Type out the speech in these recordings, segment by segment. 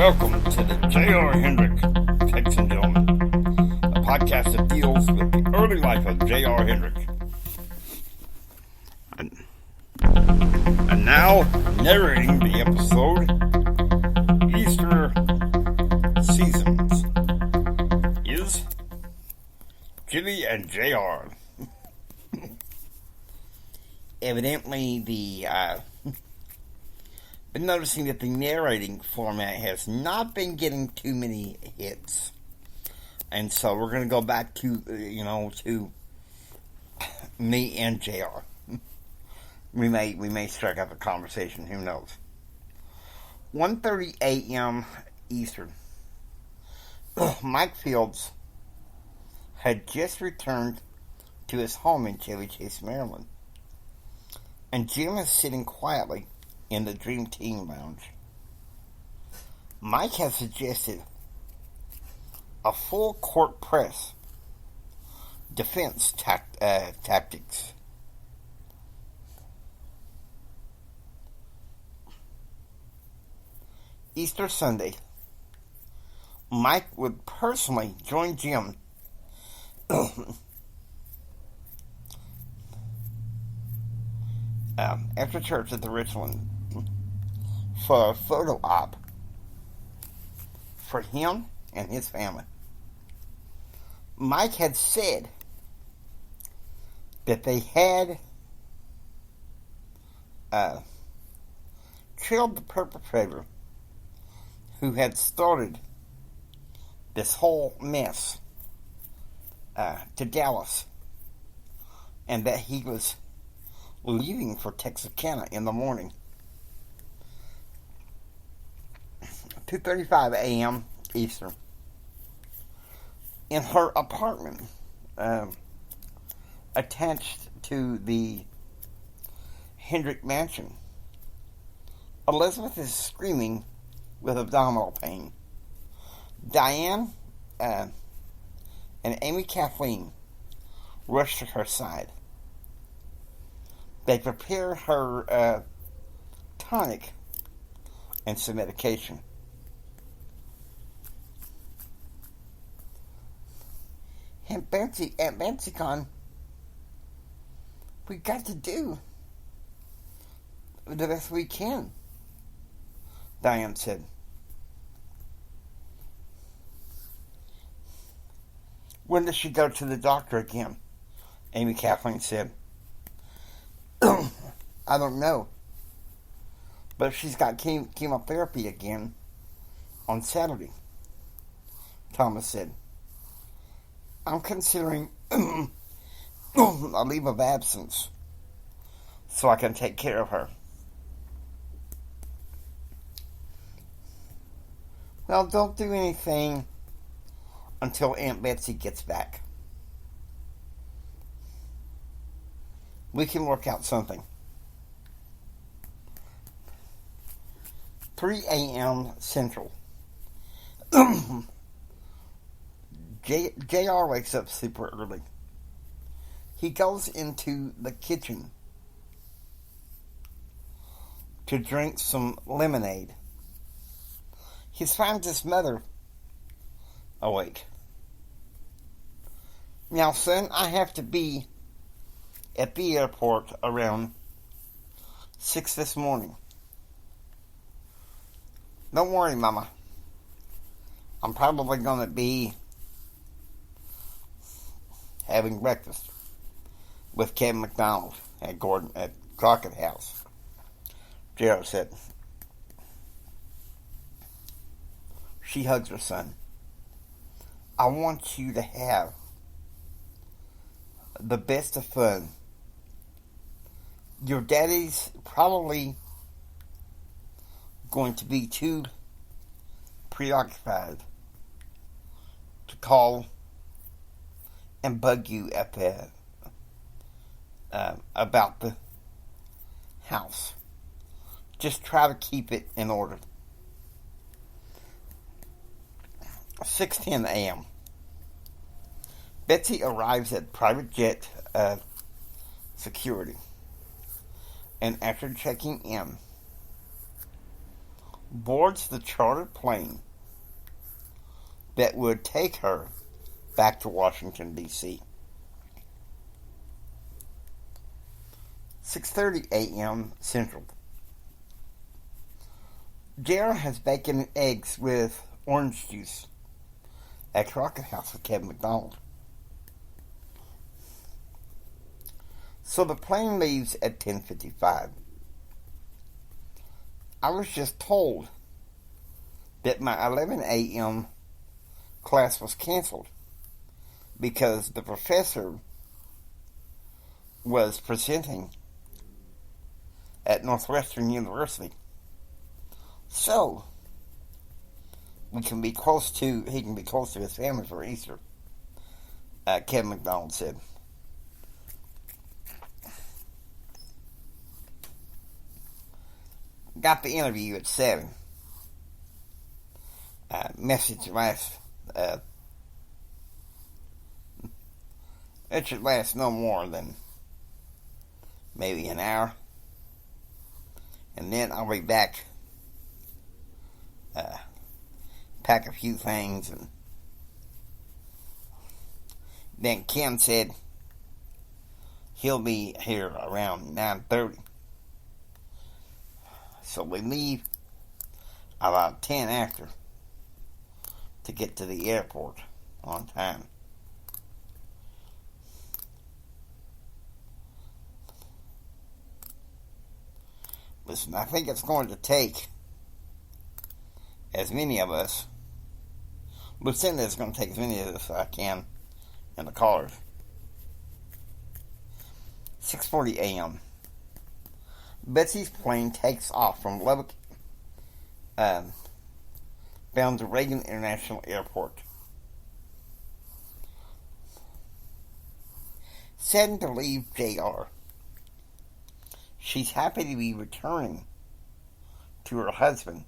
Welcome to the J.R. Hendrick Texan Gentleman, a podcast that deals with the early life of J.R. Hendrick. And now, narrating the episode, Easter Seasons, is Jilly and J.R. Evidently, been noticing that the narrating format has not been getting too many hits, and so we're going to go back to to me and JR. We may strike up a conversation. Who knows? 1:30 a.m. Eastern. Mike Fields had just returned to his home in Chevy Chase, Maryland, and Jim is sitting quietly in the Dream Team Lounge. Mike has suggested a full court press defense tactics. Easter Sunday, Mike would personally join Jim after church at the Richland for a photo op for him and his family. Mike had said that they had trailed the perpetrator who had started this whole mess to Dallas, and that he was leaving for Texarkana in the morning. 2:35 a.m. Eastern. In her apartment, attached to the Hendrick mansion, Elizabeth is screaming with abdominal pain. Diane and Amy Kathleen rush to her side. They prepare her tonic and some medication. Aunt Betsy gone. We got to do the best we can, Diane said. When does she go to the doctor again? Amy Kathleen said. I don't know. But she's got chemotherapy again on Saturday, Thomas said. I'm considering a leave of absence so I can take care of her. Well, don't do anything until Aunt Betsy gets back. We can work out something. 3 a.m. Central. JR wakes up super early. He goes into the kitchen to drink some lemonade. He finds his mother awake. Now, son, I have to be at the airport around 6 this morning. Don't worry, Mama. I'm probably going to be having breakfast with Kevin McDonald at Crockett House, JR said. She hugs her son. I want you to have the best of fun. Your daddy's probably going to be too preoccupied to call and bug you at the about the house. Just try to keep it in order. 6:10 a.m. Betsy arrives at private jet security, and after checking in, boards the chartered plane that would take her back to Washington, D.C. 6:30 a.m. Central. JR has bacon and eggs with orange juice at Crockett House with Kevin McDonald. So the plane leaves at 10:55. I was just told that my 11 a.m. class was canceled because the professor was presenting at Northwestern University. So he can be close to his family for Easter, Kevin McDonald said. Got the interview at 7. Message last. It should last no more than maybe an hour. And then I'll be back. Pack a few things. And then Ken said he'll be here around 9:30. So we leave about 10 after to get to the airport on time. Listen, I think it's going to take as many of us, Lucinda is going to take as many of us as I can in the cars. 6:40 a.m. Betsy's plane takes off from Lubbock, bound to Reagan International Airport. Saddened to leave JR. She's happy to be returning to her husband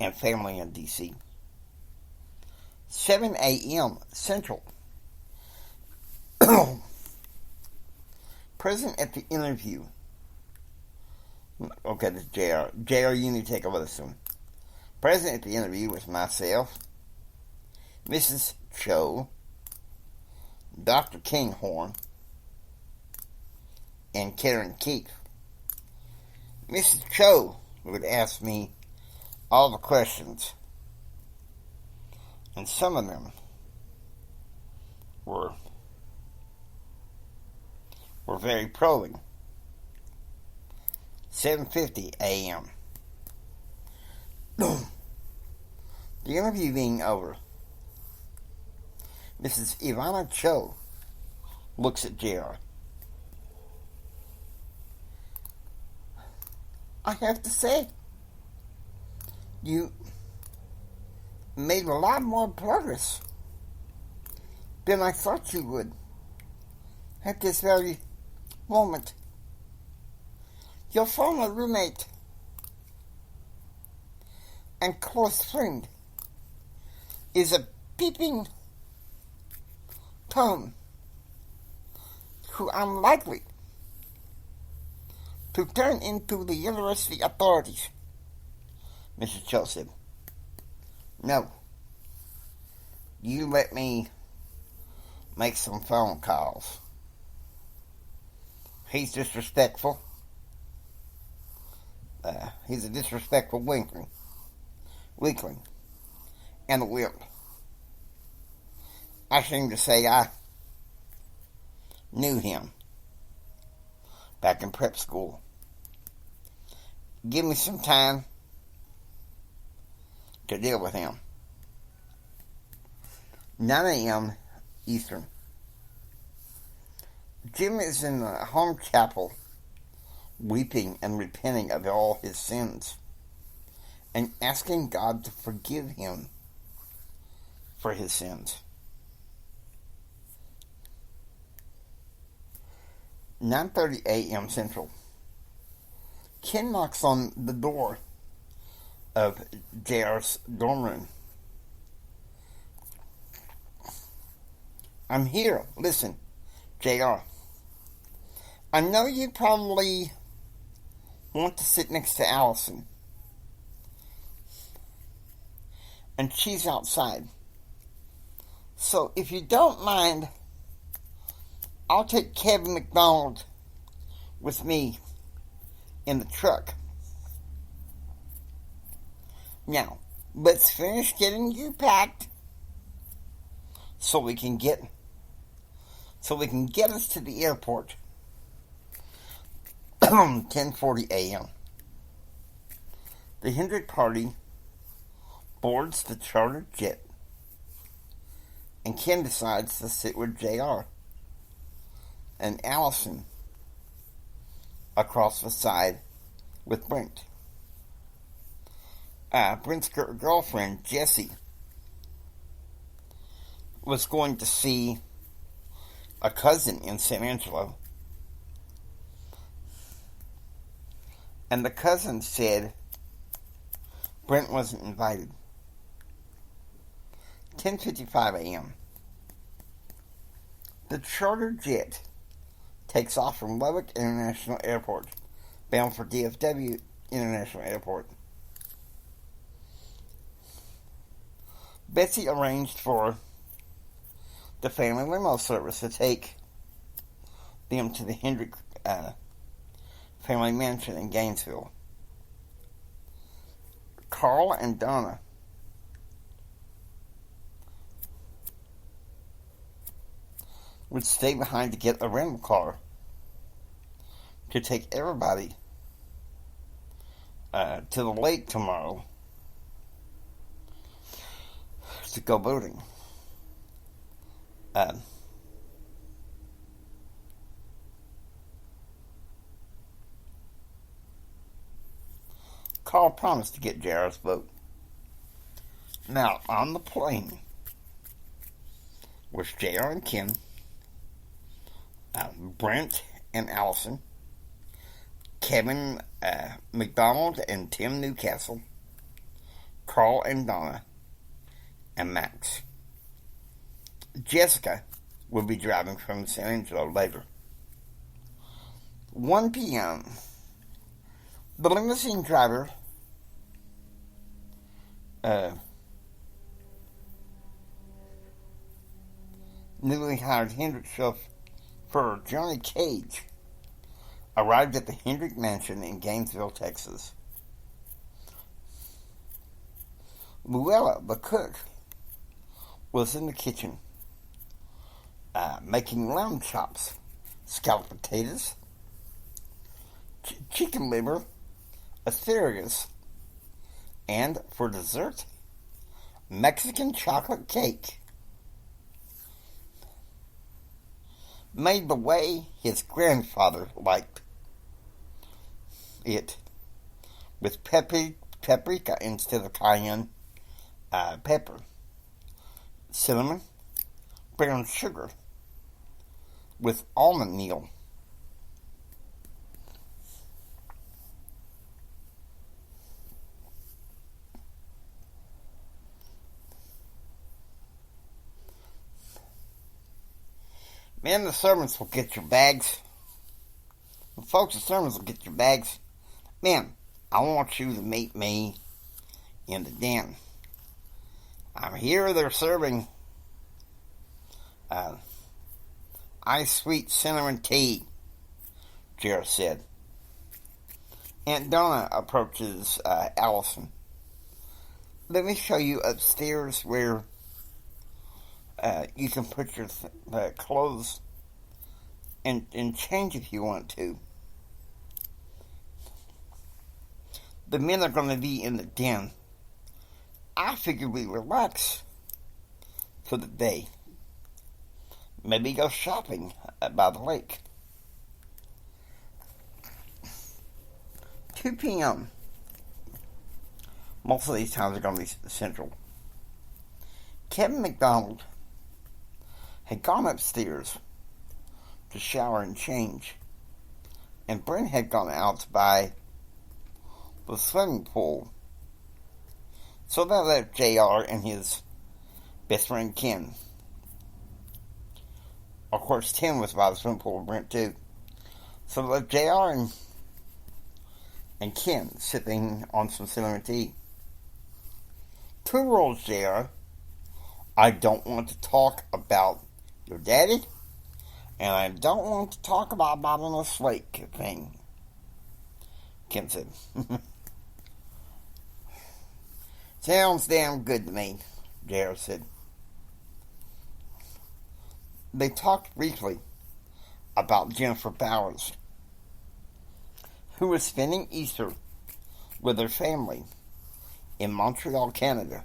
and family in D.C. 7 a.m. Central. Present at the interview. Okay, this is JR. JR, you need to take over this one. Present at the interview was myself, Mrs. Cho, Dr. Kinghorn, and Karen Keefe. Mrs. Cho would ask me all the questions, and some of them were very probing. 7:50 a.m. The interview being over, Mrs. Ivana Cho looks at JR. I have to say, you made a lot more progress than I thought you would at this very moment. Your former roommate and close friend is a peeping Tom who I'm likely to turn into the university authorities. Mrs. Cho said, no, you let me make some phone calls. He's disrespectful. He's a disrespectful weakling, and a wimp. I seem to say I knew him back in prep school. Give me some time to deal with him. 9 a.m. Eastern. Jim is in the home chapel weeping and repenting of all his sins and asking God to forgive him for his sins. 9:30 a.m. Central. Ken knocks on the door of JR's dorm room. I'm here. Listen, JR. I know you probably want to sit next to Allison, and she's outside. So if you don't mind, I'll take Kevin McDonald with me in the truck. Now, let's finish getting you packed so we can get us to the airport. 10:40 a.m. The Hendrick party boards the chartered jet, and Ken decides to sit with JR and Allison across the side with Brent. Brent's girlfriend, Jessie, was going to see a cousin in San Angelo. And the cousin said Brent wasn't invited. 10:55 a.m. The charter jet takes off from Lubbock International Airport, bound for DFW International Airport. Betsy arranged for the family limo service to take them to the Hendrick family mansion in Gainesville. Carl and Donna would stay behind to get a rental car to take everybody to the lake tomorrow to go boating. Carl promised to get JR's boat. Now, on the plane was JR and Ken, Brent and Allison, Kevin McDonald and Tim Newcastle, Carl and Donna, and Max. Jessica will be driving from San Angelo later. 1 p.m. The limousine driver newly hired Hendrick chauffeur Johnny Cage arrived at the Hendrick Mansion in Gainesville, Texas. Luella, the cook, was in the kitchen making lamb chops, scalloped potatoes, chicken liver, asparagus, and, for dessert, Mexican chocolate cake, made the way his grandfather liked it, with paprika instead of cayenne pepper, cinnamon, brown sugar, with almond meal. Man, the servants will get your bags. Folks, the servants will get your bags. Man, I want you to meet me in the den. I'm here, they're serving ice sweet cinnamon tea, Jared said. Aunt Donna approaches Allison. Let me show you upstairs where you can put your clothes and change if you want to. The men are going to be in the den. I figured we relax for the day. Maybe go shopping by the lake. 2 p.m. Most of these times are going to be central. Kevin McDonald had gone upstairs to shower and change, and Brent had gone out by the swimming pool. So that left JR and his best friend Ken. Of course, Tim was by the swimming pool with Brent too. So that left JR and Ken sipping on some cinnamon tea. Two rules, JR. I don't want to talk about your daddy, and I don't want to talk about Bottomless Lake thing, Kim said. Sounds damn good to me, JR said. They talked briefly about Jennifer Bowers, who was spending Easter with her family in Montreal, Canada.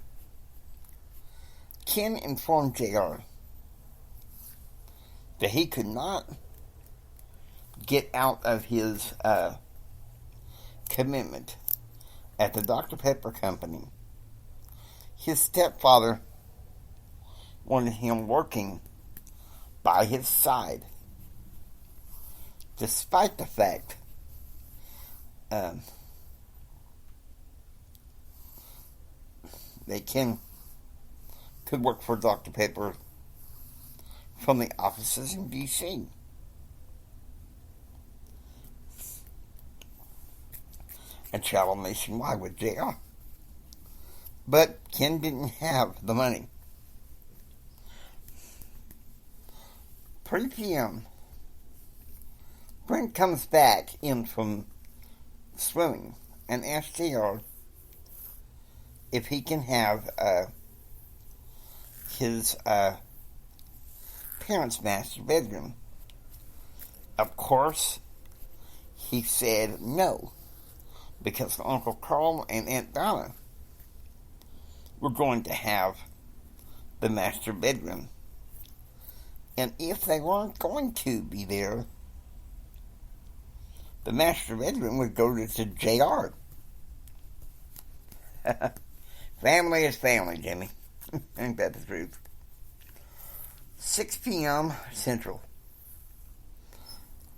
Ken informed JR that he could not get out of his commitment at the Dr. Pepper Company. His stepfather wanted him working by his side, despite the fact that Ken could work for Dr. Pepper from the offices in D.C. and travel nationwide with JR. But Ken didn't have the money. 3 p.m. Brent comes back in from swimming and asks JR if he can have his parents' master bedroom. Of course, he said no, because Uncle Carl and Aunt Donna were going to have the master bedroom. And if they weren't going to be there, the master bedroom would go to JR. Family is family, Jimmy. Ain't that the truth? 6 p.m. Central.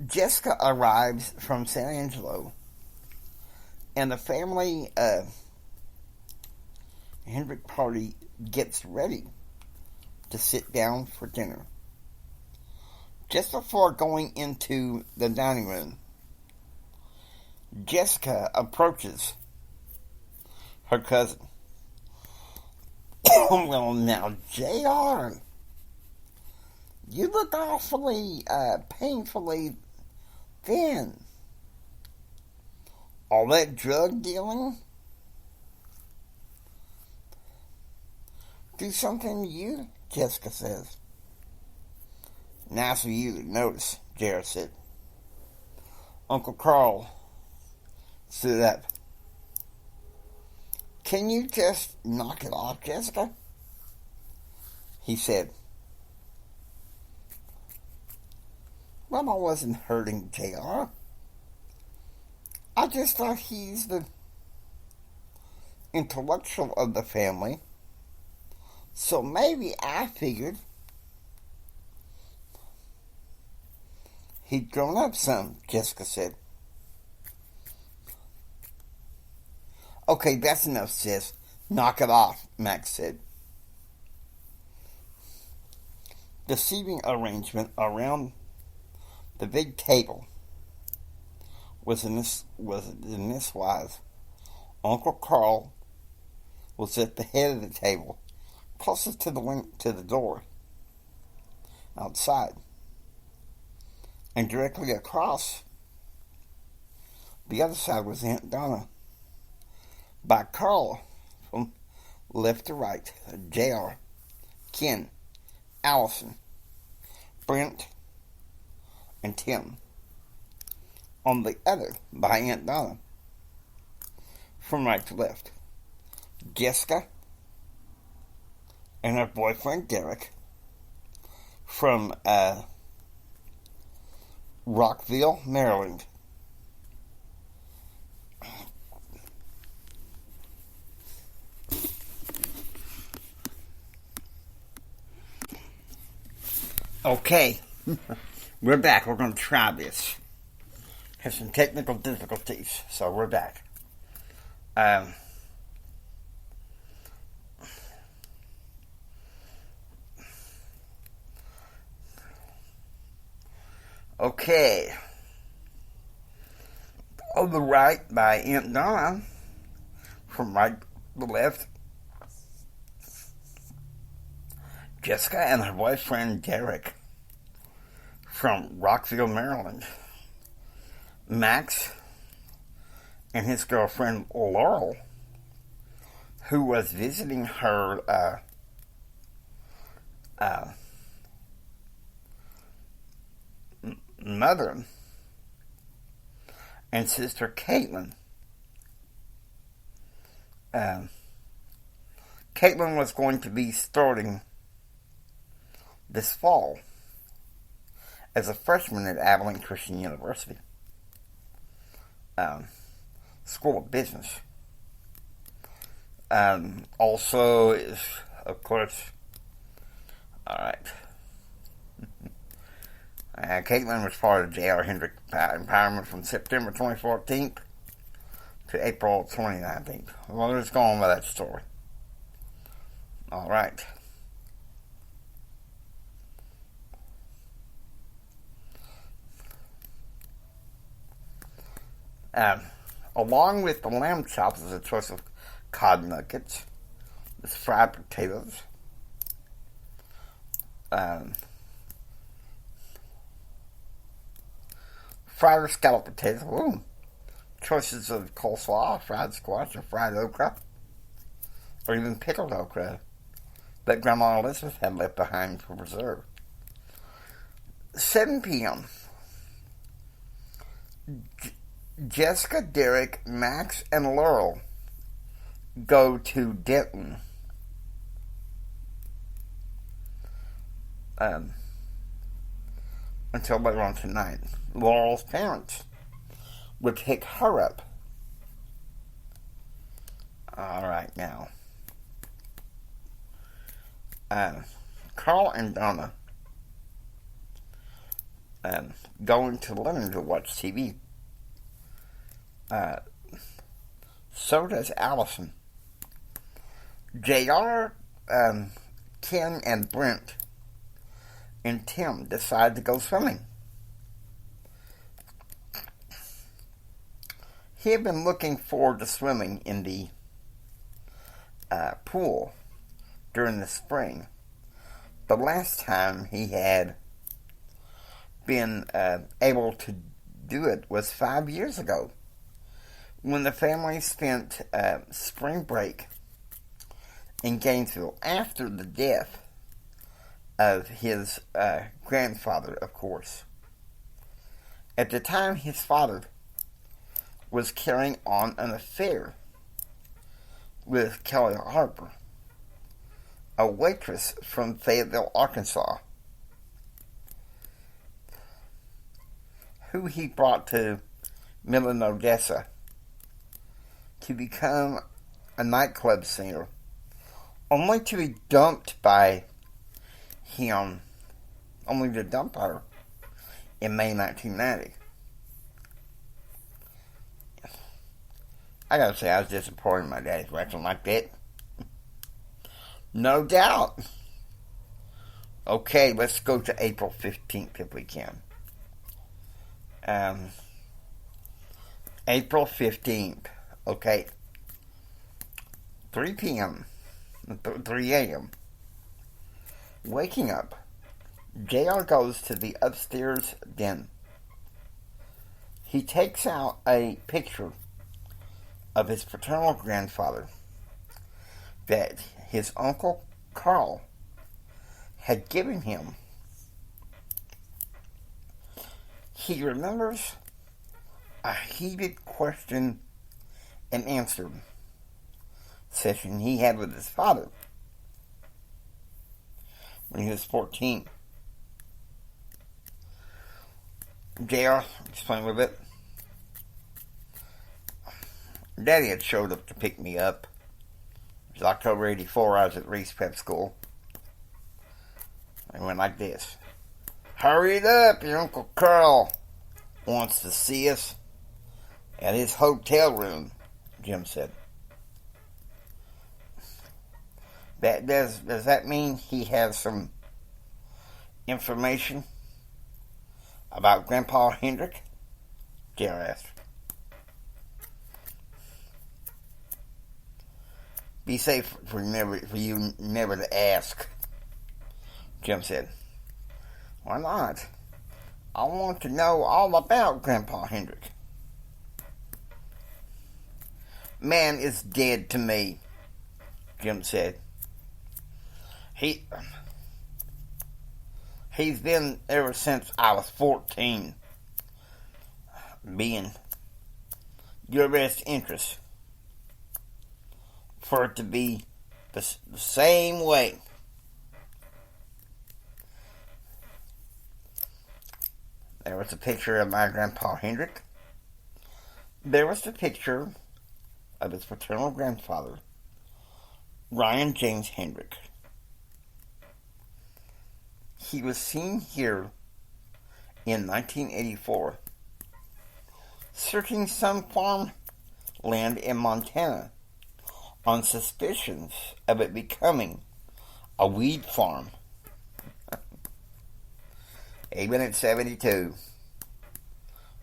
Jessica arrives from San Angelo, and the family Hendrick party gets ready to sit down for dinner. Just before going into the dining room, Jessica approaches her cousin. Well, now, JR, you look awfully, painfully thin. All that drug dealing? Do something to you? Jessica says. Nice of you to notice, JR said. Uncle Carl stood up. Can you just knock it off, Jessica? He said. Mama wasn't hurting JR. I just thought he's the intellectual of the family. So maybe I figured he'd grown up some, Jessica said. Okay, that's enough, sis. Knock it off, Max said. The seating arrangement around the big table was in this wise. Uncle Carl was at the head of the table, closest to the door outside, and directly across the other side was Aunt Donna. By Carl, from left to right, JR, Ken, Allison, Brent, and Tim. On the other, by Aunt Donna, from right to left, Jessica and her boyfriend Derek from Rockville, Maryland. Okay, we're back. We're going to try this. Have some technical difficulties, so we're back. Okay. On the right by Aunt Donna, from right to left, Jessica and her boyfriend Derek from Rockville, Maryland. Max and his girlfriend Laurel, who was visiting her mother and sister Caitlin. Caitlin was going to be starting this fall as a freshman at Abilene Christian University School of Business. Also is, of course, alright. Caitlin was part of J.R. Hendrick Empowerment from September 2014 to April 2019. Well, let's go on with that story. Alright. Along with the lamb chops is a choice of cod nuggets, with fried potatoes, fried or scalloped potatoes, ooh, choices of coleslaw, fried squash, or fried okra, or even pickled okra that Grandma Elizabeth had left behind for preserve. 7 p.m. Jessica, Derek, Max, and Laurel go to Denton. Until later on tonight. Laurel's parents would pick her up. Alright, now. Carl and Donna go into the living room to watch TV. So does Allison. JR, Ken, and Brent and Tim decide to go swimming. He had been looking forward to swimming in the pool during the spring. The last time he had been able to do it was 5 years ago, when the family spent spring break in Gainesville after the death of his grandfather, of course. At the time, his father was carrying on an affair with Kelly Harper, a waitress from Fayetteville, Arkansas, who he brought to Midland, Odessa, to become a nightclub singer, only to be dumped by him, only to dump her in May 1990. I gotta say, I was disappointed in my daddy's acting like that. No doubt. Okay, let's go to April 15th if we can. April 15th. Okay. 3 p.m. 3 a.m. Waking up, JR goes to the upstairs den. He takes out a picture of his paternal grandfather that his uncle Carl had given him. He remembers a heated question and answer session he had with his father when he was 14. JR, explain a little bit. Daddy had showed up to pick me up. It was October 84. I was at Reese Prep School. I went like this. Hurry it up, your Uncle Carl wants to see us at his hotel room, Jim said. Does that mean he has some information about Grandpa Hendrick? JR asked. Be safe for you never to ask, Jim said. Why not? I want to know all about Grandpa Hendrick. Man is dead to me, Jim said. He's been ever since I was 14, being your best interest for it to be the same way. There was a picture of my Grandpa Hendrick. There was the picture of his paternal grandfather, Ryan James Hendrick. He was seen here in 1984, searching some farm land in Montana on suspicions of it becoming a weed farm. Even at 72,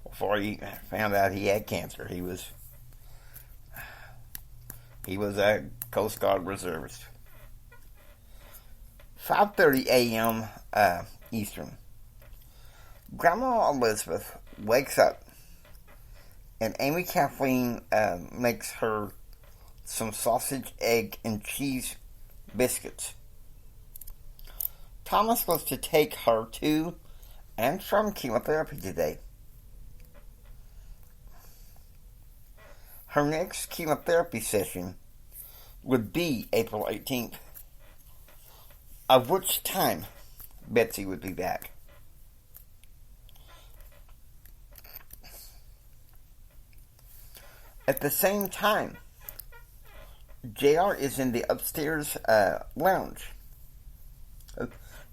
before he found out he had cancer, he was a Coast Guard reservist. 5:30 a.m. Eastern. Grandma Elizabeth wakes up, and Amy Kathleen makes her some sausage, egg, and cheese biscuits. Thomas was to take her to and from chemotherapy today. Her next chemotherapy session would be April 18th, of which time Betsy would be back. At the same time, JR is in the upstairs lounge.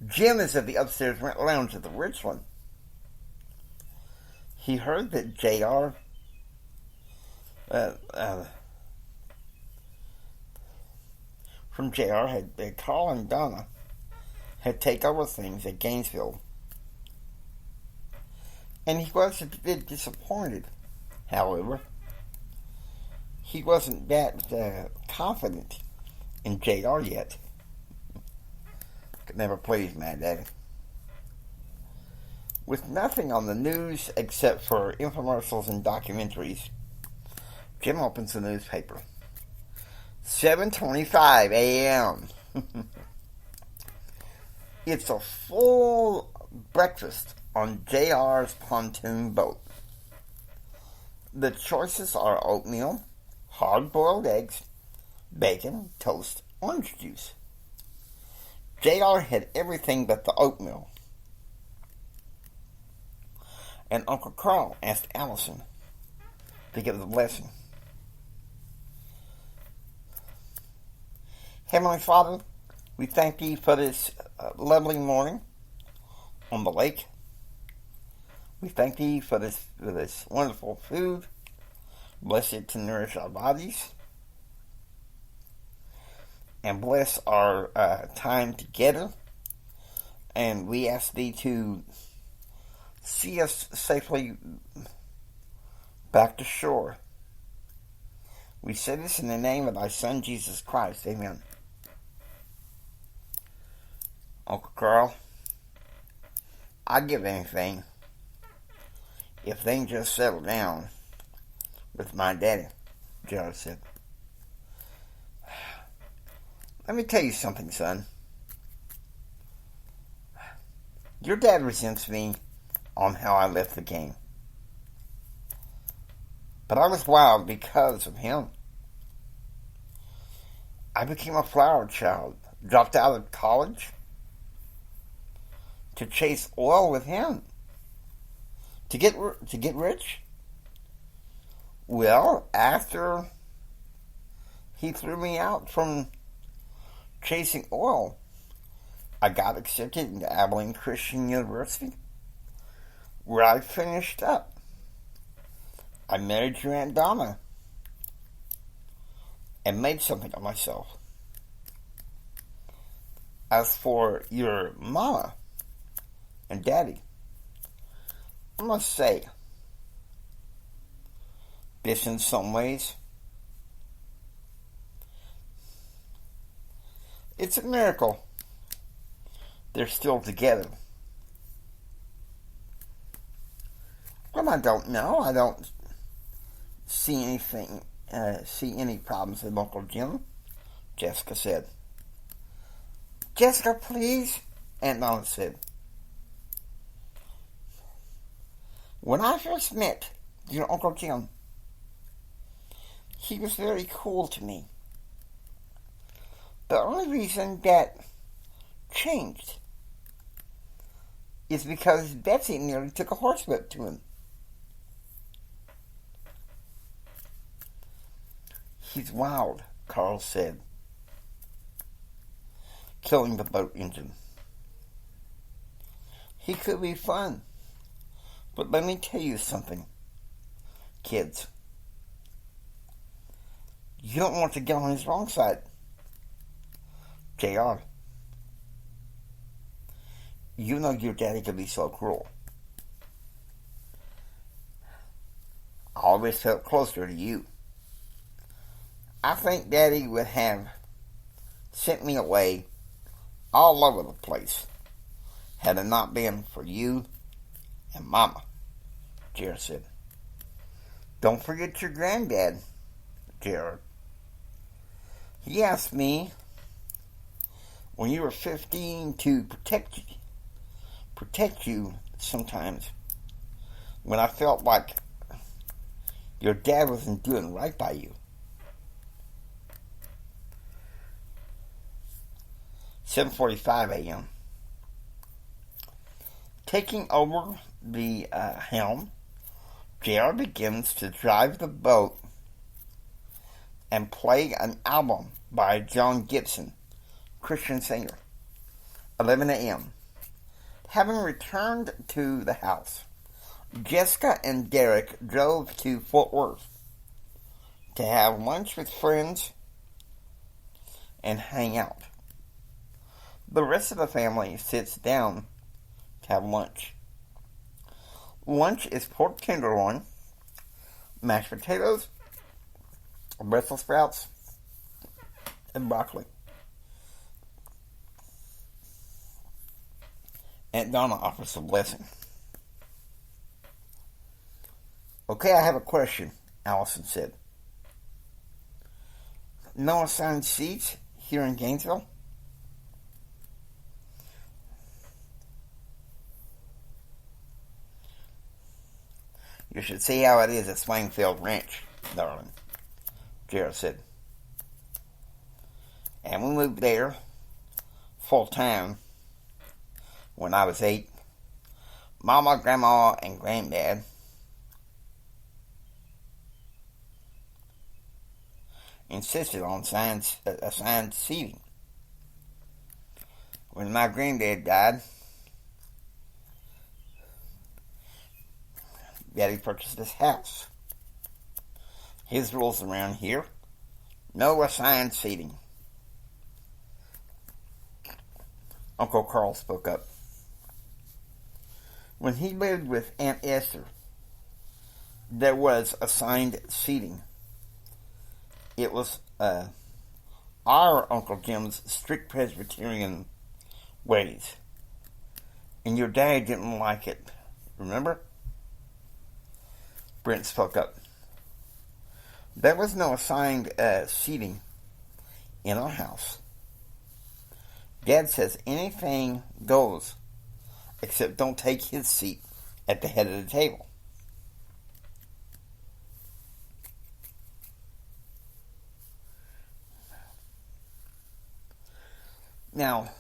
Jim is at the upstairs lounge of the Richland. He heard that JR from JR had Carl and Donna had taken over things at Gainesville. And he was a bit disappointed. However, he wasn't that confident in JR yet. Could never please my daddy. With nothing on the news except for infomercials and documentaries, Jim opens the newspaper. 7:25 a.m. It's a full breakfast on JR's pontoon boat. The choices are oatmeal, hard-boiled eggs, bacon, toast, orange juice. JR had everything but the oatmeal. And Uncle Carl asked Allison to give the blessing. Heavenly Father, we thank you for this lovely morning on the lake. We thank you for this wonderful food. Bless it to nourish our bodies. And bless our time together. And we ask thee to see us safely back to shore. We say this in the name of thy Son, Jesus Christ. Amen. Uncle Carl, I'd give anything if things just settled down with my daddy, Joe said. Let me tell you something, son. Your dad resents me on how I left the game. But I was wild because of him. I became a flower child, dropped out of college to chase oil with him, to get rich. Well, after he threw me out from chasing oil, I got accepted into Abilene Christian University, where I finished up. I married your Aunt Donna and made something of myself. As for your mama and daddy, I must say, this in some ways, it's a miracle they're still together. Well, I don't know. I don't see any problems with Uncle Jim, Jessica said. Jessica, please, Aunt Donna said. When I first met your Uncle Jim, he was very cool to me. The only reason that changed is because Betsy nearly took a horsewhip to him. He's wild, Carl said, killing the boat engine. He could be fun, but let me tell you something, kids. You don't want to get on his wrong side. JR, you know your daddy could be so cruel. I always felt closer to you. I think Daddy would have sent me away all over the place had it not been for you and Mama, Jared said. Don't forget your granddad, Jared. He asked me when you were 15 to protect you sometimes when I felt like your dad wasn't doing right by you. 7:45 a.m. Taking over the helm, JR begins to drive the boat and play an album by John Gibson, Christian singer. 11 a.m. Having returned to the house, Jessica and Derek drove to Fort Worth to have lunch with friends and hang out. The rest of the family sits down to have lunch. Lunch is pork tenderloin, mashed potatoes, Brussels sprouts, and broccoli. Aunt Donna offers a blessing. Okay, I have a question, Allison said. No assigned seats here in Gainesville? You should see how it is at Springfield Ranch, darling, Jared said. And we moved there full time when I was 8. Mama, Grandma, and Granddad insisted on assigned seating. When my granddad died, Daddy purchased this house. His rules around here, no assigned seating. Uncle Carl spoke up. When he lived with Aunt Esther, there was assigned seating. It was our Uncle Jim's strict Presbyterian ways. And your dad didn't like it. Remember? Brent spoke up. There was no assigned seating in our house. Dad says anything goes, except don't take his seat at the head of the table. Now,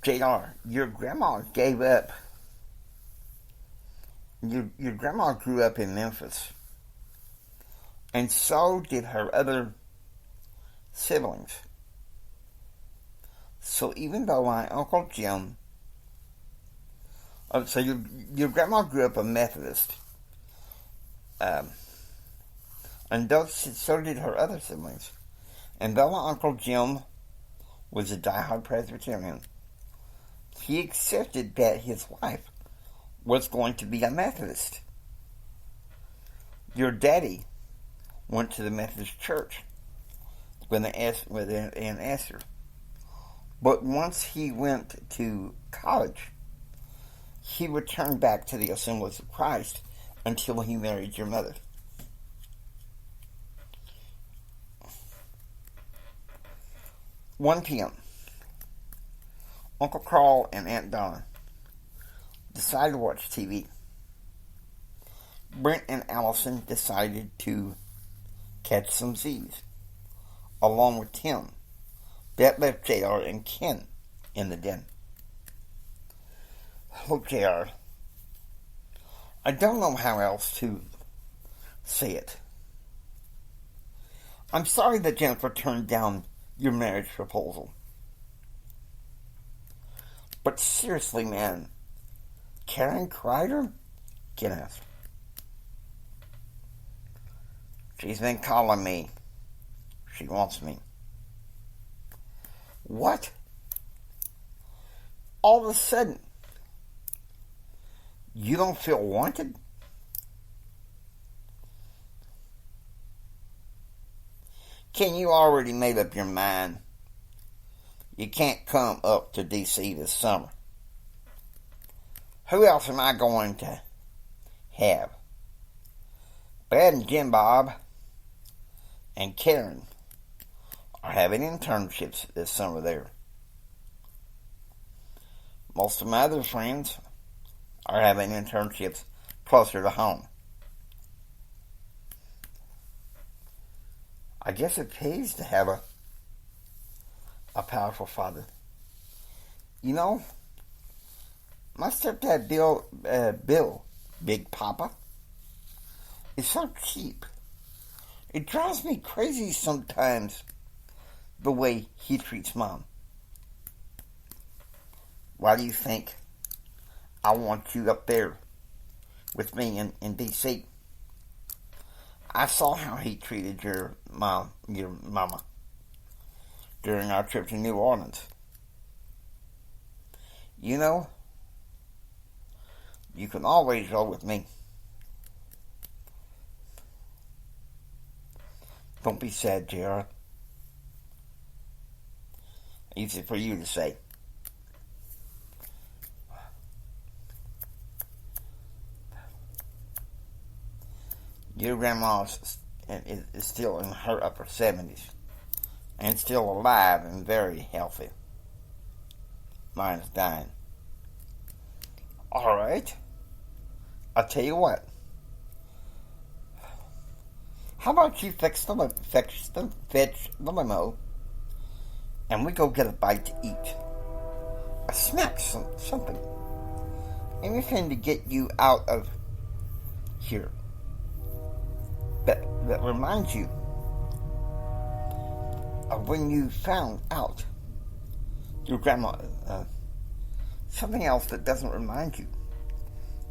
JR, your grandma gave up. Your grandma grew up in Memphis. And so did her other siblings. So even though my Uncle Jim... so your grandma grew up a Methodist. And so did her other siblings. And though my Uncle Jim was a diehard Presbyterian, he accepted that his wife was going to be a Methodist. Your daddy went to the Methodist church with Aunt Esther. But once he went to college, he returned back to the Assemblies of Christ until he married your mother. "1 p.m. Uncle Carl and Aunt Donna decided to watch TV. Brent and Allison decided to catch some Z's, along with Tim. That left JR and Ken in the den. Look, JR, I don't know how else to say it. I'm sorry that Jennifer turned down your marriage proposal. But seriously, man, Karen Kreider? Ken asked. She's been calling me. She wants me. What? All of a sudden, you don't feel wanted? Ken, you already made up your mind. You can't come up to D.C. this summer. Who else am I going to have? Brad and Jim Bob and Karen are having internships this summer there. Most of my other friends are having internships closer to home. I guess it pays to have a powerful father. You know, my stepdad Bill, Big Papa, is so cheap. It drives me crazy sometimes the way he treats Mom. Why do you think I want you up there with me in D.C.? I saw how he treated your mama, during our trip to New Orleans. You know, you can always roll with me. Don't be sad, JR. Easy for you to say. Your grandma is still in her upper 70s and still alive and very healthy. Mine's dying. All right. I'll tell you what. How about you fetch the limo and we go get a bite to eat? A snack, something. Anything to get you out of here. That reminds you of when you found out your grandma, something else that doesn't remind you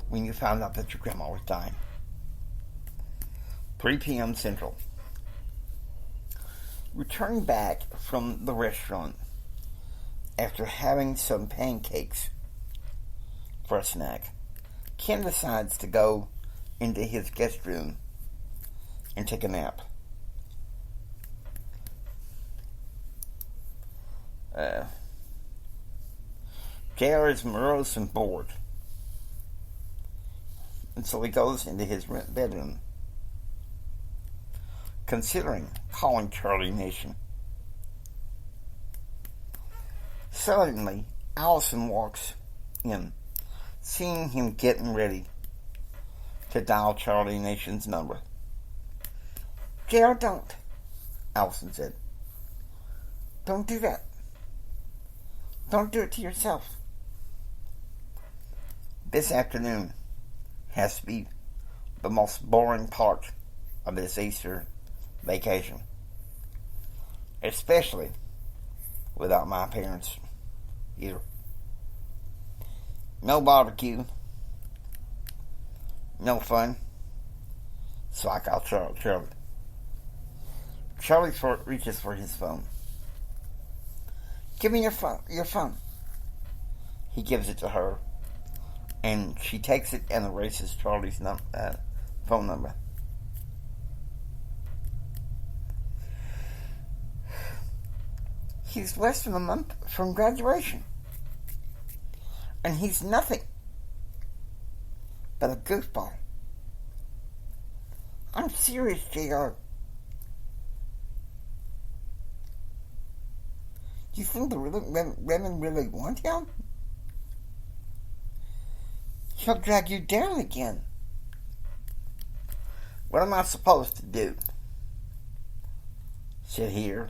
when you found out that your grandma was dying. 3 p.m. Central. Returning back from the restaurant after having some pancakes for a snack, Ken decides to go into his guest room and take a nap. JR is morose and bored, and so he goes into his bedroom, considering calling Charlie Nation. Suddenly, Allison walks in, seeing him getting ready to dial Charlie Nation's number. JR, don't, Allison said. Don't do that. Don't do it to yourself. This afternoon has to be the most boring part of this Easter vacation. Especially without my parents here. No barbecue. No fun. So I call Charlie. Charlie reaches for his phone. Give me your phone. He gives it to her, and she takes it and erases Charlie's phone number. He's less than a month from graduation. And he's nothing but a goofball. I'm serious, JR. Do you think the women really want him? He'll drag you down again. What am I supposed to do? Sit here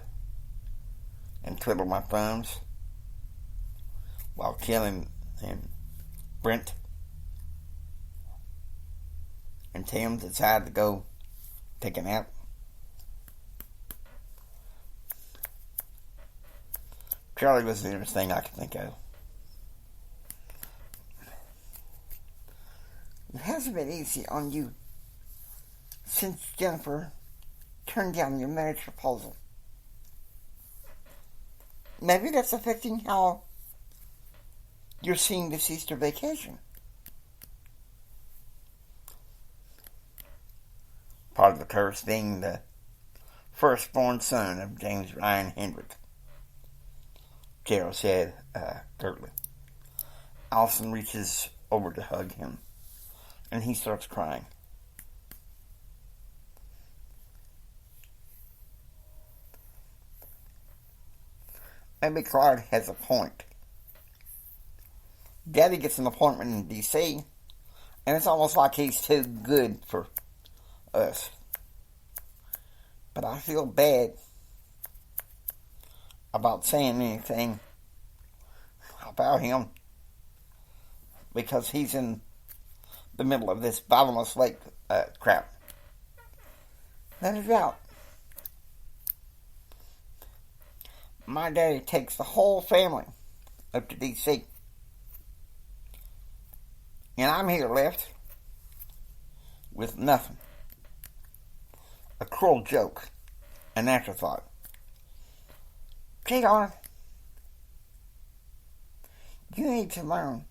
and twiddle my thumbs while killing Brent and Tim decide to go take a nap? Charlie was the nearest thing I could think of. It hasn't been easy on you since Jennifer turned down your marriage proposal. Maybe that's affecting how you're seeing this Easter vacation. Part of the curse being the firstborn son of James Ryan Hendrick, Gerald said curtly. Allison reaches over to hug him, and he starts crying. Maybe Clark has a point. Daddy gets an appointment in D.C., and it's almost like he's too good for us. But I feel bad about saying anything about him because he's in the middle of this Bottomless Lake crap. Let it out. My daddy takes the whole family up to D.C. And I'm here left with nothing. A cruel joke. An afterthought. JR, you need to learn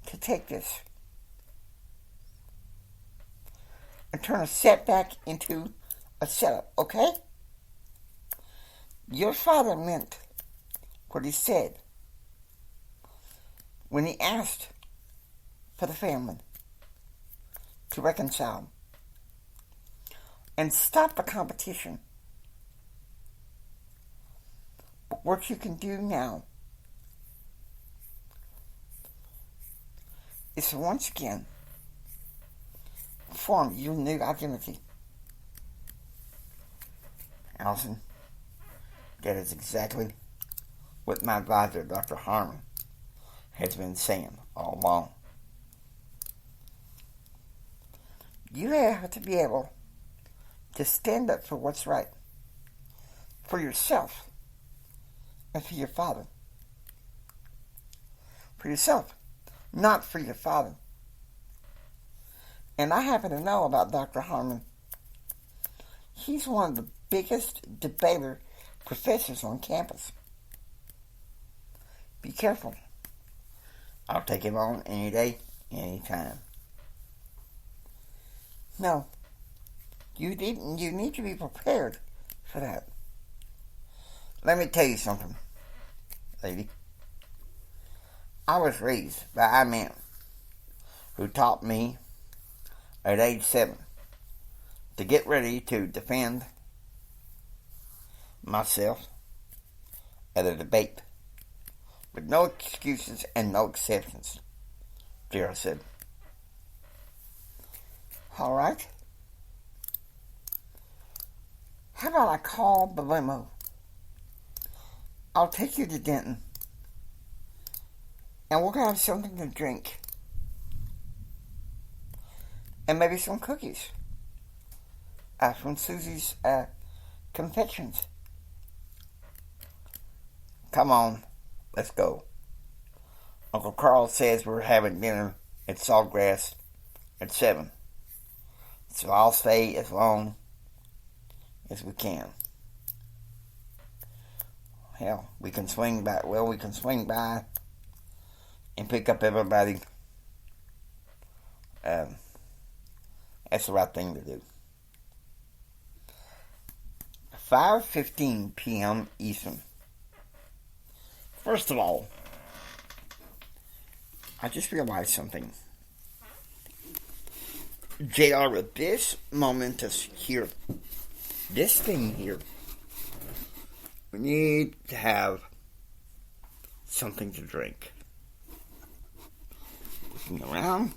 to take this and turn a setback into a setup, okay? Your father meant what he said when he asked for the family to reconcile and stop the competition. But what you can do now is once again form your new identity. Allison, that is exactly what my advisor, Dr. Harmon, has been saying all along. You have to be able to stand up for what's right, for yourself, and for your father. For yourself, not for your father. And I happen to know about Dr. Harmon. He's one of the biggest debater professors on campus. Be careful. I'll take him on any day, any time. No. You need to be prepared for that. Let me tell you something, lady. I was raised by a man who taught me at age 7 to get ready to defend myself at a debate with no excuses and no exceptions, Gerald said. All right. How about I call the limo? I'll take you to Denton, and we're going to have something to drink. And maybe some cookies from Susie's confections. Come on, let's go. Uncle Carl says we're having dinner at Saltgrass at 7. So I'll stay as long as we can. Hell, we can swing by and pick up everybody. That's the right thing to do. 5:15 p.m. Eastern. First of all, I just realized something. JR, at this momentous here, this thing here, we need to have something to drink. Looking around.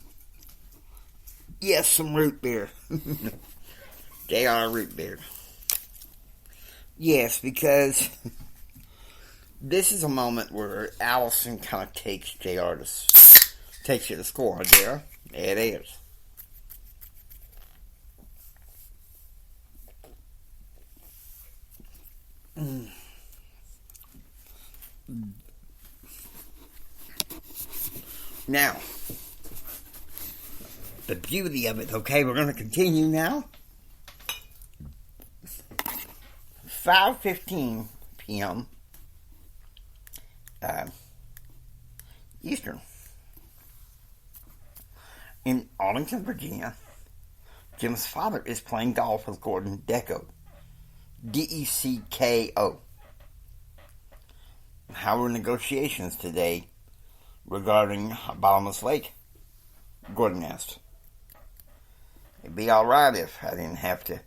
Yes, some root beer. JR root beer. Yes, because this is a moment where Allison kind of takes takes you to score, huh, JR? It is. Now, the beauty of it, okay, we're going to continue now. 5:15 p.m. Eastern. In Arlington, Virginia, Jim's father is playing golf with Gordon Decko. D-E-C-K-O. How are negotiations today regarding Bottomless Lake? Gordon asked. It'd be alright if I didn't have to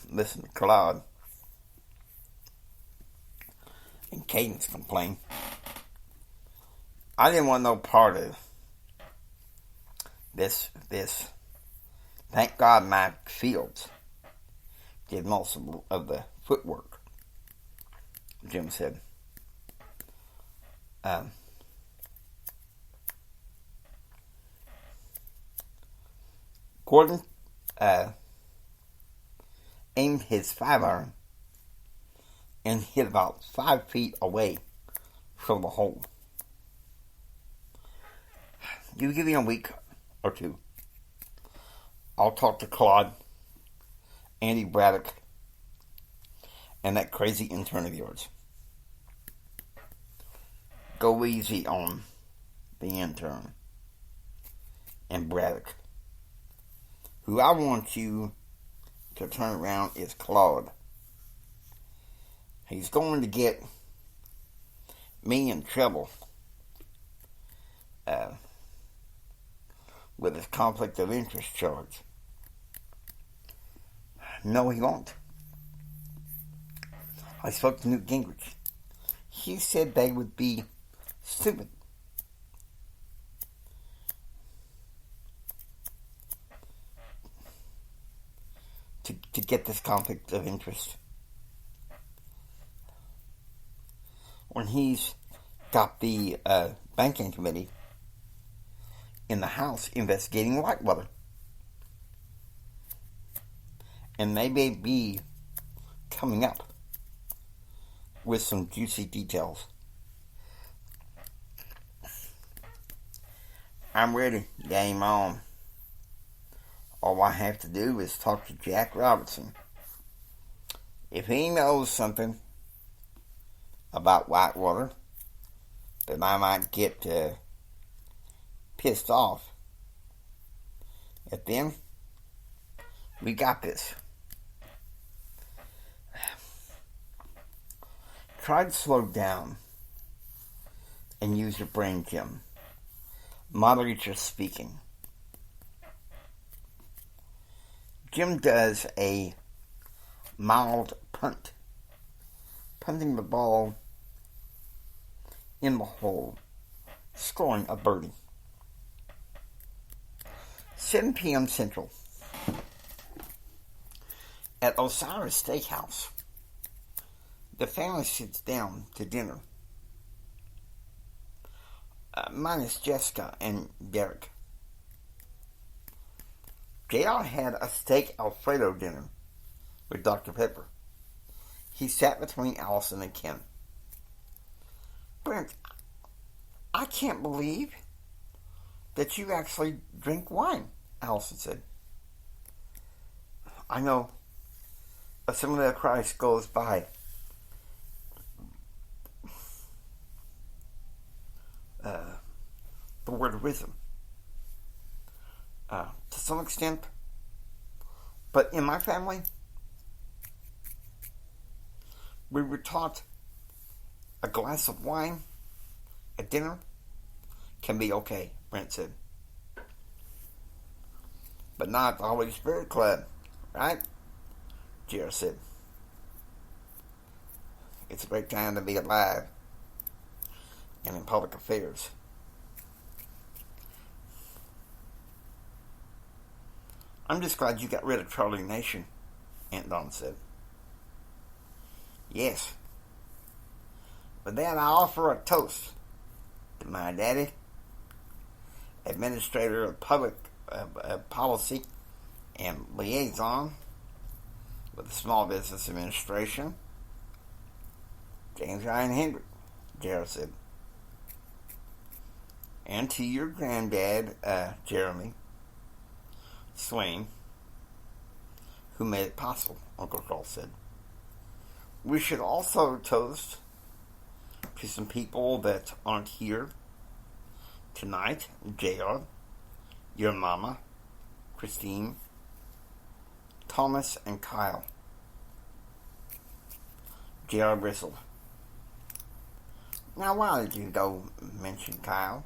listen to Claude and Cadence complain. I didn't want no part of this. Thank God Mike Fields did most of the footwork, Jim said. Gordon aimed his 5-iron and hit about 5 feet away from the hole. You give me a week or two. I'll talk to Claude, Andy Braddock, and that crazy intern of yours. Go easy on the intern and Braddock. Who I want you to turn around is Claude. He's going to get me in trouble with his conflict of interest charge. No, he won't. I spoke to Newt Gingrich. He said they would be stupid to get this conflict of interest when he's got the banking committee in the House investigating Whitewater. And they may be coming up with some juicy details. I'm ready. Game on. All I have to do is talk to Jack Robertson. If he knows something about Whitewater, then I might get pissed off. But then, we got this. Try to slow down and use your brain, Jim. Moderate your speaking. Jim does a mild punt, punting the ball in the hole, scoring a birdie. 7 p.m. Central. At Osiris Steakhouse, the family sits down to dinner, minus Jessica and Derek. JR had a steak Alfredo dinner with Dr. Pepper. He sat between Allison and Ken. Brent, I can't believe that you actually drink wine, Allison said. I know. Assembly of Christ goes by. The word wisdom. To some extent. But in my family, We were taught a glass of wine at dinner can be okay, Brent said. But not at the Holy Spirit Club, right? J.R. said. It's a great time to be alive and in public affairs. I'm just glad you got rid of Charlie Nation, Aunt Donna said. Yes. With that, I offer a toast to my daddy, Administrator of Public Policy and Liaison with the Small Business Administration, James Ryan Hendrick, Gerald said. And to your granddad, Jeremy Swain, who made it possible, Uncle Carl said. We should also toast to some people that aren't here tonight. JR, your mama, Christine, Thomas, and Kyle. JR bristled. Now, why did you go mention Kyle?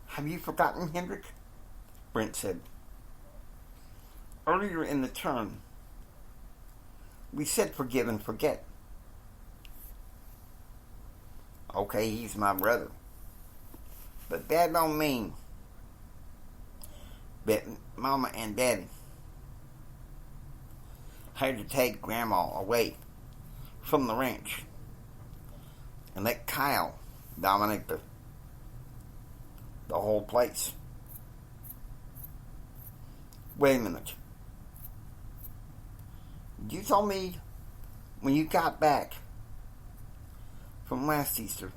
Have you forgotten Hendrick? Brent said. Earlier in the term, we said forgive and forget. Okay, he's my brother. But that don't mean that Mama and Daddy had to take Grandma away from the ranch and let Kyle dominate the whole place. Wait a minute. You told me when you got back from last Easter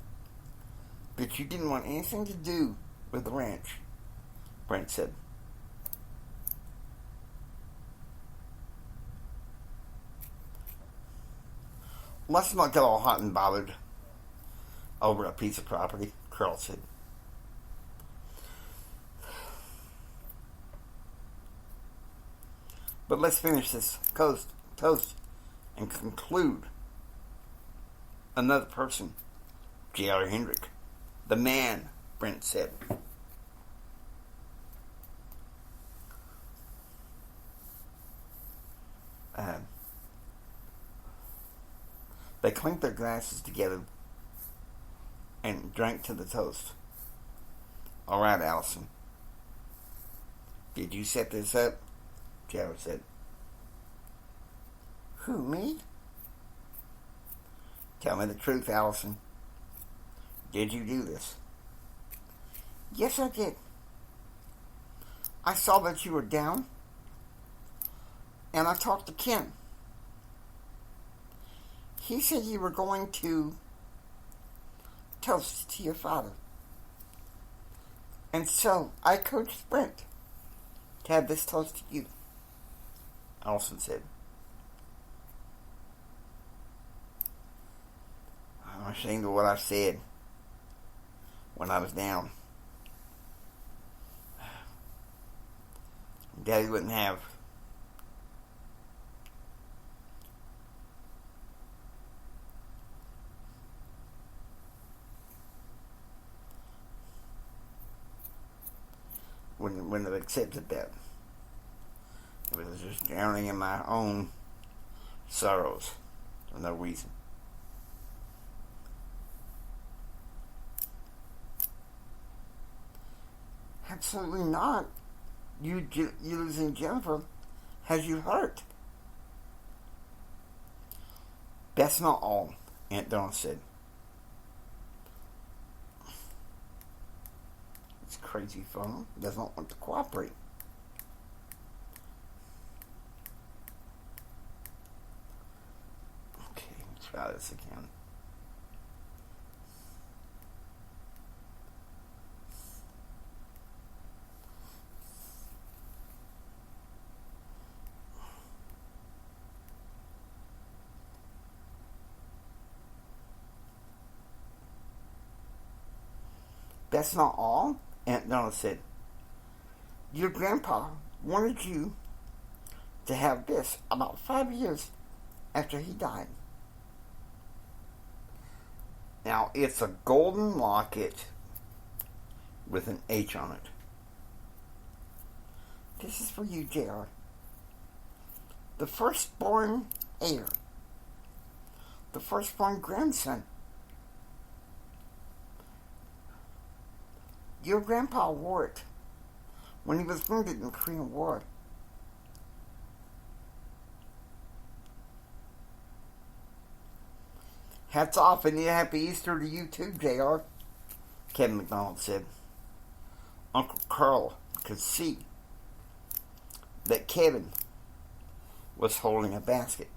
that you didn't want anything to do with the ranch, Brent said. Let's not get all hot and bothered over a piece of property, Carl said. But let's finish this toast and conclude. Another person, J.R. Hendrick. The man, Brent said. They clinked their glasses together and drank to the toast. All right, Allison. Did you set this up? Jared said. Who, me? Tell me the truth, Allison. Did you do this? Yes, I did. I saw that you were down, and I talked to Ken. He said you were going to toast to your father. And so I coached Brent to have this toast to you, Allison said. I'm ashamed of what I said when I was down. Daddy wouldn't have wouldn't have accepted that. It was just drowning in my own sorrows for no reason. Absolutely not. You losing Jennifer has you hurt. That's not all, Aunt Donna said. This crazy phone does not want to cooperate. Okay, let's try this again. That's not all, Aunt Donna said. Your grandpa wanted you to have this about 5 years after he died. Now, it's a golden locket with an H on it. This is for you, JR. The firstborn heir. The firstborn grandson. Your grandpa wore it when he was wounded in the Korean War. Hats off and a happy Easter to you too, JR, Kevin McDonald said. Uncle Carl could see that Kevin was holding a basket.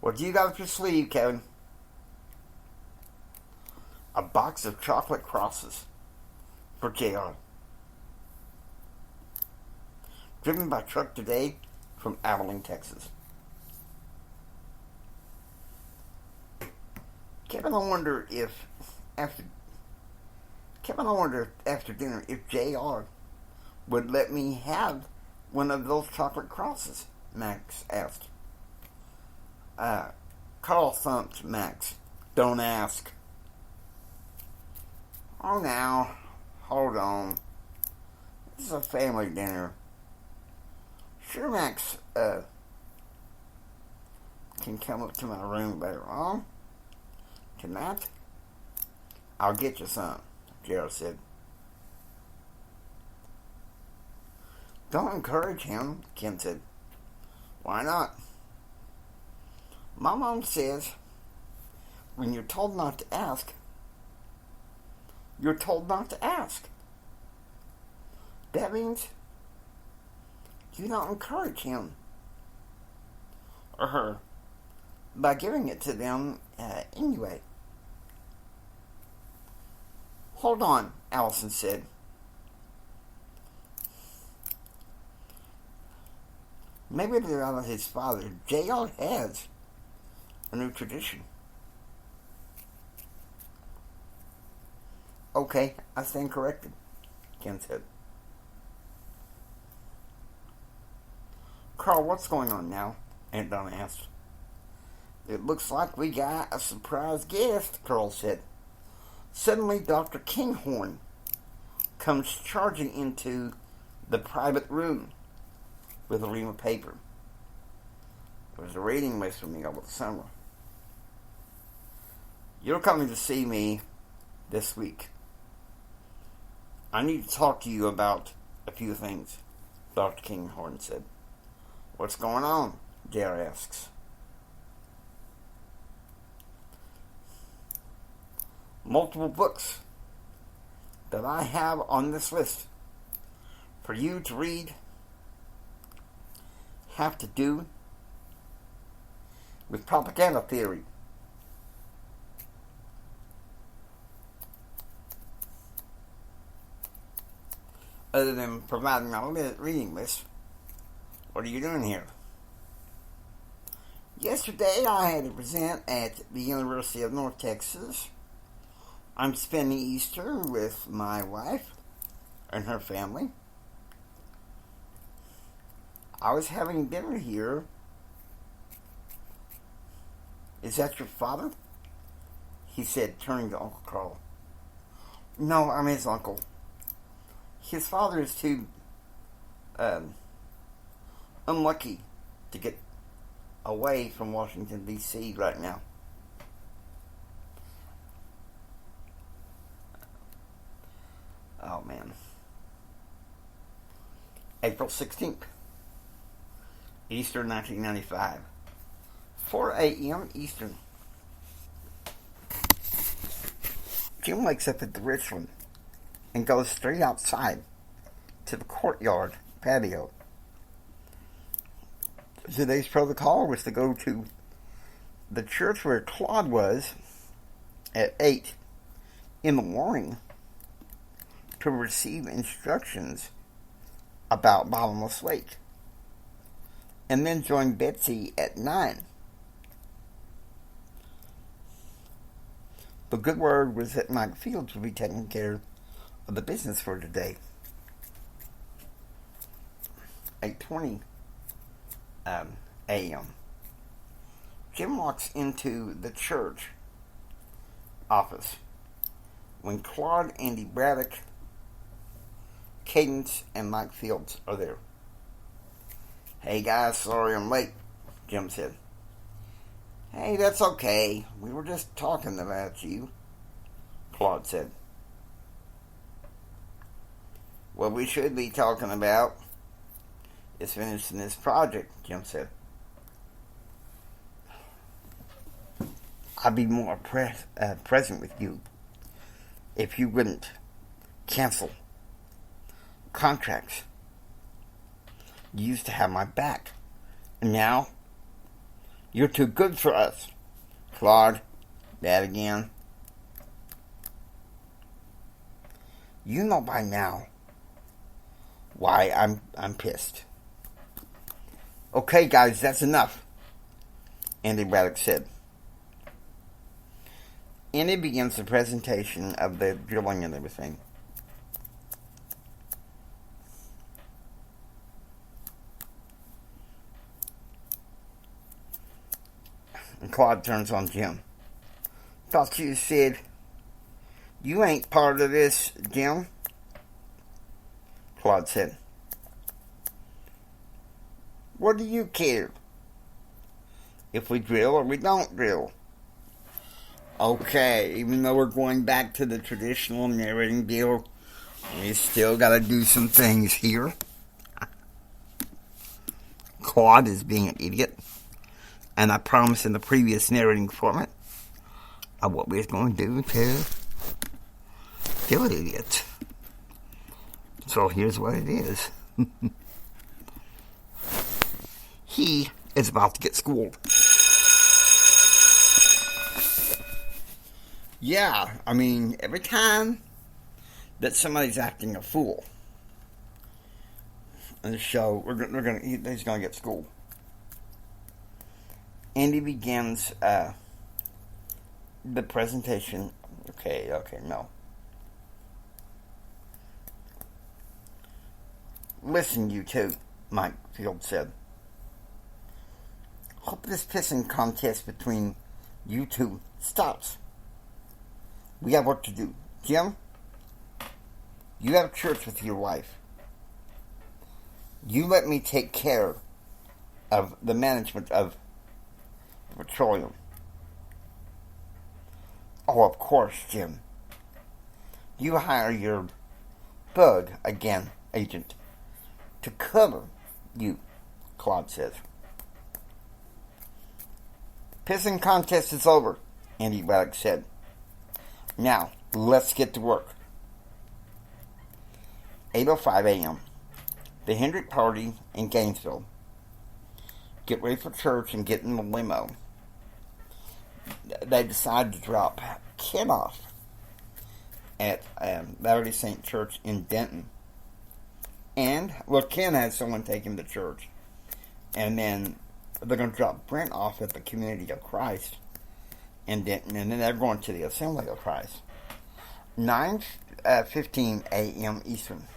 What do you got up your sleeve, Kevin? A box of chocolate crosses for JR. Driven by truck today from Abilene, Texas. Kevin, I wonder if after dinner if JR would let me have one of those chocolate crosses, Max asked. Carl thumped Max. Don't ask. Oh, now, hold on. This is a family dinner. Sure, Max, can come up to my room later on. Tonight, I'll get you some, Gerald said. Don't encourage him, Ken said. Why not? My mom says, when you're told not to ask, you're told not to ask. That means you don't encourage him or her by giving it to them anyway. Hold on, Allison said. Maybe they're out of his father. JR has a new tradition. Okay, I stand corrected, Ken said. Carl, what's going on now? Aunt Donna asked. It looks like we got a surprise guest, Carl said. Suddenly, Dr. Kinghorn comes charging into the private room with a ream of paper. It was a reading list for me over the summer. You're coming to see me this week. I need to talk to you about a few things, Dr. Kinghorn said. What's going on? JR asks. Multiple books that I have on this list for you to read have to do with propaganda theory. Other than providing my reading list, what are you doing here? Yesterday I had to present at the University of North Texas. I'm spending Easter with my wife and her family. I was having dinner here. Is that your father? He said, turning to Uncle Carl. No, I'm his uncle. His father is too unlucky to get away from Washington, D.C. right now. Oh, man. April 16th. Easter 1995. 4 a.m. Eastern. Jim wakes up at the Richland and goes straight outside to the courtyard patio. Today's protocol was to go to the church where Claude was at 8 in the morning to receive instructions about Bottomless Lake, and then join Betsy at 9. The good word was that Mike Fields would be taking care of the business for today. 8:20 a.m. Jim walks into the church office when Claude, Andy Braddock, Cadence, and Mike Fields are there. "Hey guys, sorry I'm late," Jim said. "Hey, that's okay. We were just talking about you," Claude said. "What we should be talking about is finishing this project," Jim said. "I'd be more present with you if you wouldn't cancel contracts. You used to have my back, and now you're too good for us." "Claude, that again?" "You know by now why I'm pissed." "Okay, guys, that's enough," Andy Braddock said. Andy begins the presentation of the drilling and everything. And Claude turns on Jim. "Thought you said you ain't part of this, Jim," Claude said. "What do you care if we drill or we don't drill?" "Okay, even though we're going back to the traditional narrating deal, we still gotta do some things here." Claude is being an idiot, and I promised in the previous narrating format of what we was going to do to kill an idiot. So here's what it is. He is about to get schooled. Yeah, I mean, every time that somebody's acting a fool in the show, he's gonna get schooled. Andy begins the presentation. Okay, no. "Listen, you two," Mike Field said. "Hope this pissing contest between you two stops. We have work to do. Jim, you have church with your wife. You let me take care of the management of the petroleum." "Oh, of course, Jim. You hire your bug again agent to cover you," Claude says. "Pissing contest is over," Andy Braddock said. "Now, let's get to work." 8:05 a.m. The Hendrick party in Gainesville get ready for church and get in the limo. They decide to drop Ken off at Latter-day Saint Church in Denton. And, well, Ken has someone take him to church. And then they're going to drop Brent off at the Community of Christ in Denton. And then they're going to the Assembly of Christ. 9:15 a.m. Eastern.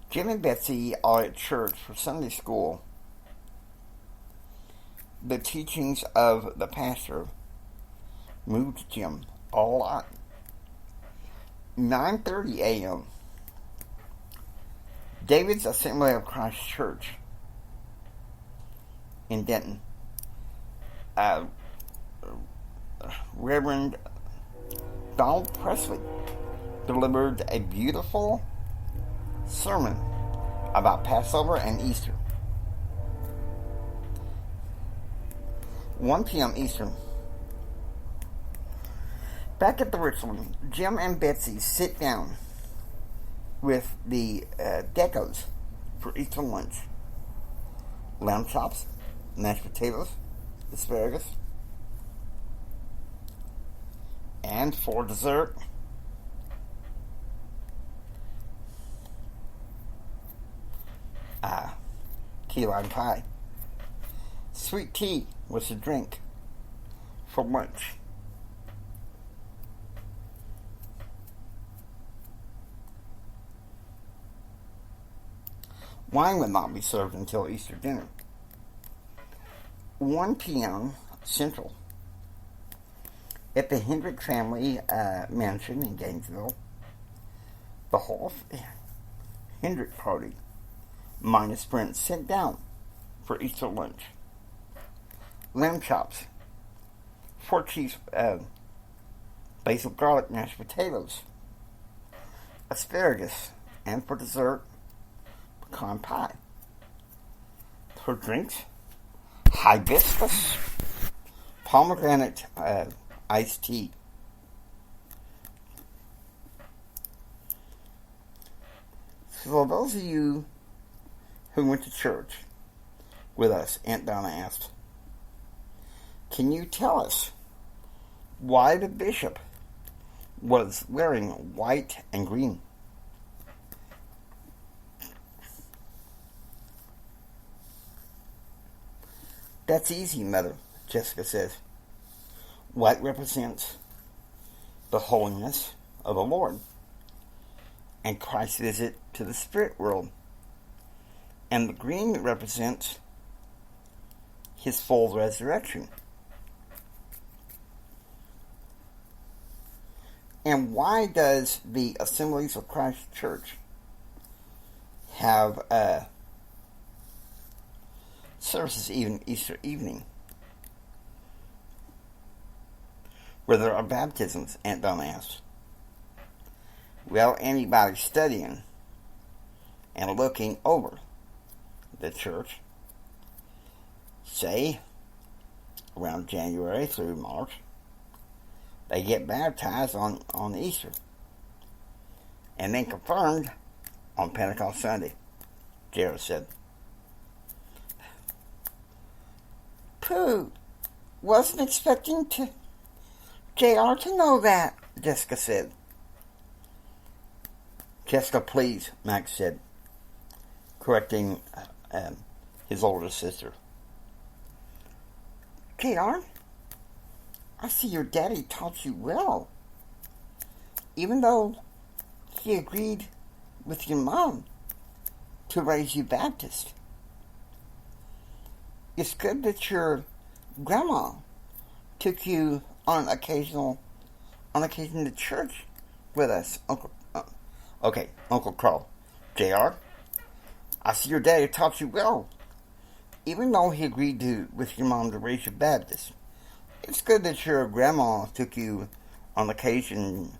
Jim and Betsy are at church for Sunday school. The teachings of the pastor moved Jim a lot. 9:30 a.m. David's Assembly of Christ Church in Denton. Reverend Donald Presley delivered a beautiful sermon about Passover and Easter. 1 p.m. Eastern. Back at the Richland, Jim and Betsy sit down with the decos for Easter lunch. Lamb chops, mashed potatoes, asparagus, and for dessert, key lime pie. Sweet tea was a drink for lunch. Wine would not be served until Easter dinner. 1 p.m. Central. At the Hendrick family mansion in Gainesville, the whole Hendrick party, minus Brent, sat down for Easter lunch. Lamb chops, 4 cheese, basil garlic mashed potatoes, asparagus, and for dessert, pecan pie. For drinks, hibiscus, pomegranate iced tea. So those of you who went to church with us, Aunt Donna asked, can you tell us why the bishop was wearing white and green? That's easy, Mother, Jessica says. White represents the holiness of the Lord and Christ's visit to the spirit world. And the green represents his full resurrection. And why does the Assemblies of Christ Church have services even Easter evening, where there are baptisms? Aunt Donna asked. Well, anybody studying and looking over the church, say around January through March, they get baptized on Easter and then confirmed on Pentecost Sunday, Jared said. Pooh, wasn't expecting JR to know that, Jessica said. Jessica, please, Max said, correcting his older sister. JR, I see your daddy taught you well, even though he agreed with your mom to raise you Baptist. It's good that your grandma took you on occasion to church with us, Uncle Carl. JR, I see your daddy taught you well, even though he agreed with your mom to raise you Baptist. It's good that your grandma took you on occasion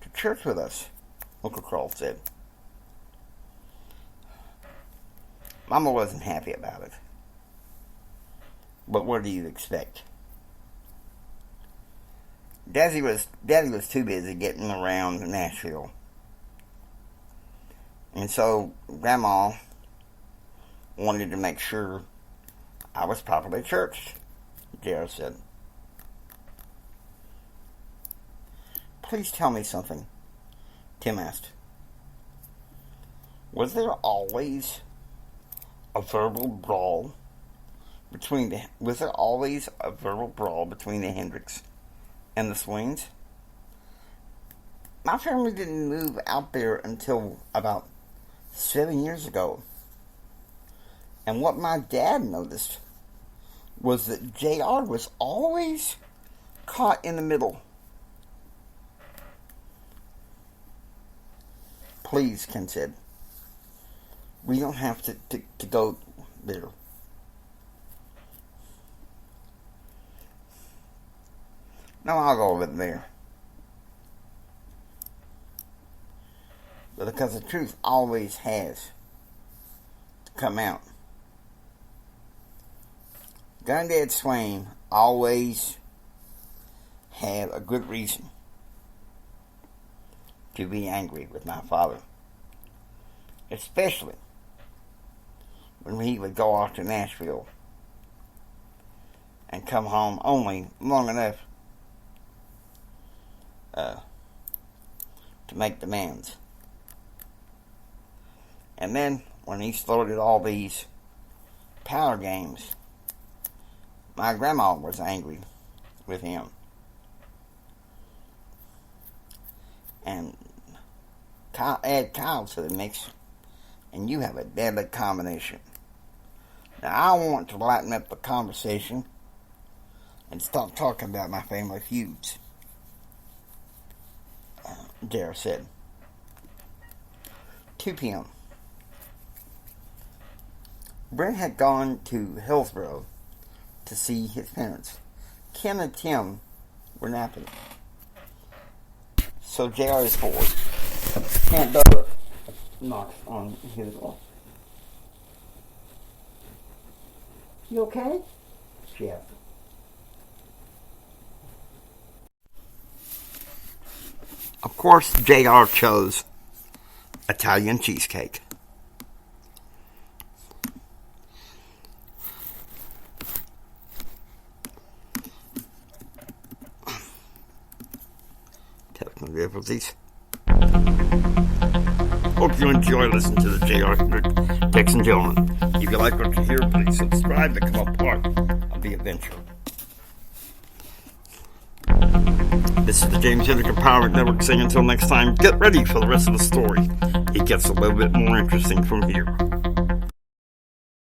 to church with us, Uncle Carl said. Mama wasn't happy about it. But what do you expect? Daddy was too busy getting around Nashville. And so Grandma wanted to make sure I was properly churched, Jared said. Please tell me something, Tim asked. Was there always a verbal brawl between the Hendricks and the Swains? My family didn't move out there until about 7 years ago. And what my dad noticed was that JR was always caught in the middle. Please, Ken said. We don't have to go there. No, I'll go over there. But because the truth always has to come out. Granddad Swain always had a good reason to be angry with my father. Especially when he would go off to Nashville and come home only long enough to make demands. And then when he started all these power games, my grandma was angry with him. And add Kyle to the mix, and you have a deadly combination. Now, I want to lighten up the conversation and stop talking about my family feuds, Dare said. 2 p.m. Brent had gone to Hillsborough to see his parents. Ken and Tim were napping. So JR is bored. Aunt Bella knocks on his door. "You okay?" she asked. Of course, JR chose Italian cheesecake. Technical difficulties. Hope you enjoy listening to the JR Tex and Gentlemen. If you like what you hear, please subscribe to become a part of the adventure. This is the James Hendrick Empowerment Network saying until next time, get ready for the rest of the story. It gets a little bit more interesting from here.